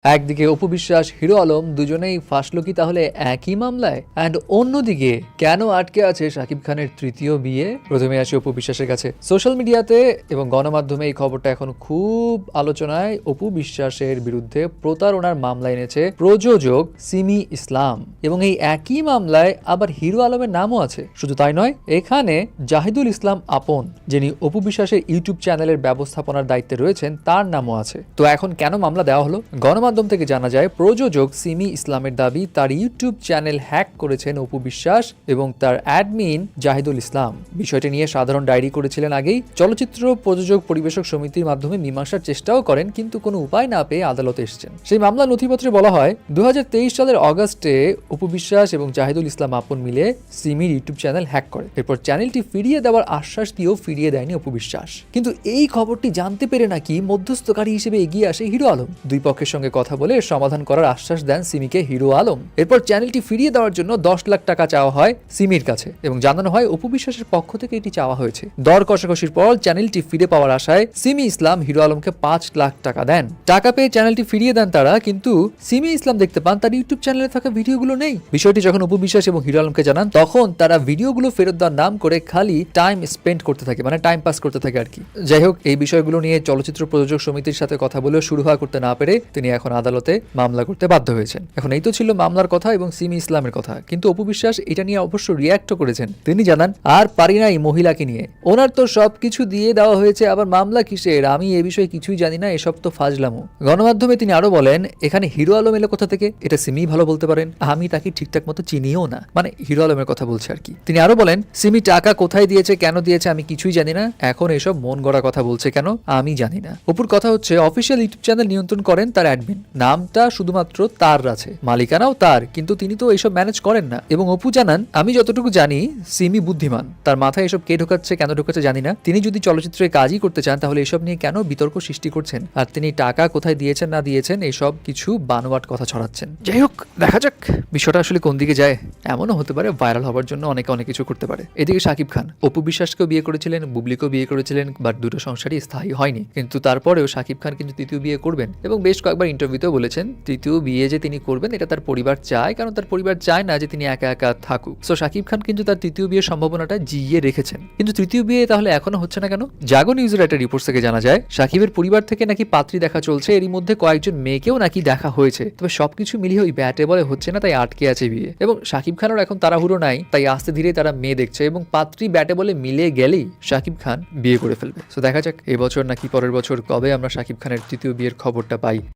একদিকে অপু বিশ্বাস, হিরো আলম দুজনেই ফাঁসলো কি তাহলে একই মামলায়? অ্যান্ড অন্যদিকে কেন আটকে আছে শাকিব খানের তৃতীয় বিয়ে? প্রথমে আসি অপু বিশ্বাসের কাছে। সোশ্যাল মিডিয়াতে এবং গণমাধ্যমে এই খবরটা এখন খুব আলোচনায়। অপু বিশ্বাসের বিরুদ্ধে প্রতারণার মামলা এনেছে প্রযোজক সিমি ইসলাম, এবং এই একই মামলায় আবার হিরো আলমের নামও আছে। শুধু তাই নয়, এখানে জাহিদুল ইসলাম আপন, যিনি অপু বিশ্বাসের ইউটিউব চ্যানেলের ব্যবস্থাপনার দায়িত্বে রয়েছেন, তার নামও আছে। তো এখন কেন মামলা দেওয়া হলো? গণমাধ্যম থেকে জানা যায়, প্রযোজক সিমি ইসলামের দাবি তার ইউটিউব চ্যানেল হ্যাক করেছেন অপু বিশ্বাস এবং তার অ্যাডমিন জাহিদুল ইসলাম। বিষয়টি নিয়ে সাধারণ ডায়েরি করেছিলেন আগেই। চলচ্চিত্র প্রযোজক পরিবেশক সমিতির মাধ্যমে মীমাংসার চেষ্টাও করেন, কিন্তু কোনো উপায় না পেয়ে আদালতে এসেছেন। সেই মামলা নথিপত্রে বলা হয় 2023 সালের অগাস্টে অপু বিশ্বাস এবং জাহিদুল ইসলাম আপন মিলে সিমির ইউটিউব চ্যানেল হ্যাক করে। এরপর চ্যানেলটি ফিরিয়ে দেওয়ার আশ্বাস দিয়েও ফিরিয়ে দেয়নি অপু বিশ্বাস। কিন্তু এই খবরটি জানতে পেরে নাকি মধ্যস্থকারী হিসেবে এগিয়ে আসে হিরো আলম। দুই পক্ষের সঙ্গে কথা বলে সমাধান করার আশ্বাস দেন সিমিকে হিরো আলম। এরপর চ্যানেলটি ফিরিয়ে দেওয়ার জন্য 10 লাখ টাকা চাওয়া হয় সিমির কাছে এবং জানানো হয় অপু বিশ্বাসের পক্ষ থেকে এটি চাওয়া হয়েছে। দর কষাকষির পর চ্যানেলটি ফিরে পাওয়ার আশায় সিমি ইসলাম হিরো আলমকে 5 লাখ টাকা দেন। টাকা পেয়ে চ্যানেলটি ফিরিয়ে দেন তারা, কিন্তু সিমি ইসলাম দেখতে পান তার ইউটিউব চ্যানেলে থাকা ভিডিওগুলো নেই। বিষয়টি যখন অপু বিশ্বাস এবং হিরো আলমকে জানান, তখন তারা ভিডিওগুলো ফেরত দেওয়ার নাম করে খালি টাইম স্পেন্ড করতে থাকে, মানে টাইম পাস করতে থাকে আর কি। যাই হোক, এই বিষয়গুলো নিয়ে চলচ্চিত্র প্রযোজক সমিতির সাথে কথা বলেও শুরু হওয়া করতে না পেরে তিনি এখন আদালতে মামলা করতে বাধ্য হয়েছেন। এখন এই তো ছিল মামলার কথা এবং সিমি ইসলামের কথা, কিন্তু অপু বিশ্বাস এটা নিয়ে অবশ্য রিয়্যাক্টও করেছেন। তিনি জানান, আর পারি না এই মহিলাকে নিয়ে, ওনার তো সবকিছু দিয়ে দেওয়া হয়েছে, আবার মামলা কিসের? আমি এ বিষয়ে কিছুই জানি না, এসব তো ফাজলামো। গণমাধ্যমে তিনি আরো বলেন, এখানে হিরো আলম এলো কোথা থেকে? এটা সিমি ভালো বলতে পারেন, আমি তাকে ঠিকঠাক মতো চিনিও না। মানে হিরো আলমের কথা বলছে আর কি। তিনি আরো বলেন, সিমি টাকা কোথায় দিয়েছে, কেন দিয়েছে আমি কিছুই জানি না, এখন এসব মন গড়া কথা বলছে কেন আমি জানি না। অপুর কথা হচ্ছে, অফিসিয়াল ইউটিউব চ্যানেল নিয়ন্ত্রণ করেন তার অ্যাডমিন, নামটা শুধুমাত্র তার আছে, মালিকানাও তার, কিন্তু তিনি তো এইসব ম্যানেজ করেন না। এবং অপু জানান, আমি যতটুকু জানি সিমি বুদ্ধিমান, তার মাথায় এসব কে ঢোকাচ্ছে কেন ঢোকাচ্ছে জানি না। তিনি যদি চলচ্চিত্রে কাজই করতে চান তাহলে এসব নিয়ে কেন বিতর্ক সৃষ্টি করছেন? আর তিনি টাকা কোথায় দিয়েছেন না দিয়েছেন এইসব কিছু বানোয়াট কথা ছড়াচ্ছেন। যাই হোক, দেখা যাক বিষয়টা আসলে কোন দিকে যায়। এমনও হতে পারে ভাইরাল হওয়ার জন্য অনেকে অনেক কিছু করতে পারে। এদিকে শাকিব খান অপু বিশ্বাসকেও বিয়ে করেছিলেন, বুবলিকেও বিয়ে করেছিলেন, বাট দুটো সংসারই স্থায়ী হয়নি। কিন্তু তারপরেও শাকিব খান কিন্তু তৃতীয় বিয়ে করবেন এবং বেশ কয়েকবার ইন্টারভিউতেও বলেছেন তৃতীয় বিয়ে যে তিনি করবেন এটা তার পরিবার চায়, কারণ তার পরিবার চায় না যে তিনি একা একা থাকুক। সো শাকিব খান কিন্তু তার তৃতীয় বিয়ের সম্ভাবনাটা জিইয়ে রেখেছেন। কিন্তু তৃতীয় বিয়ে তাহলে এখনো হচ্ছে না কেন? জাগো নিউজের একটা রিপোর্ট থেকে জানা যায়, শাকিবের পরিবার থেকে নাকি পাত্রী দেখা চলছে, এরই মধ্যে কয়েকজন মেয়েকেও নাকি দেখা হয়েছে। তবে সবকিছু মিলিয়ে ওই ব্যাটে বলে হচ্ছে না, তাই আটকে আছে বিয়ে। এবং শাকিব খানের এখন তাড়াহুড়ো নাই, তাই আস্তে ধীরে তারা মেয়ে দেখছে এবং পাত্রী ব্যাটে বলে মিলে গেলেই শাকিব খান বিয়ে করে ফেলবে। সো দেখা যাক এবছর নাকি পরের বছর কবে আমরা শাকিব খানের তৃতীয় বিয়ের খবরটা পাই।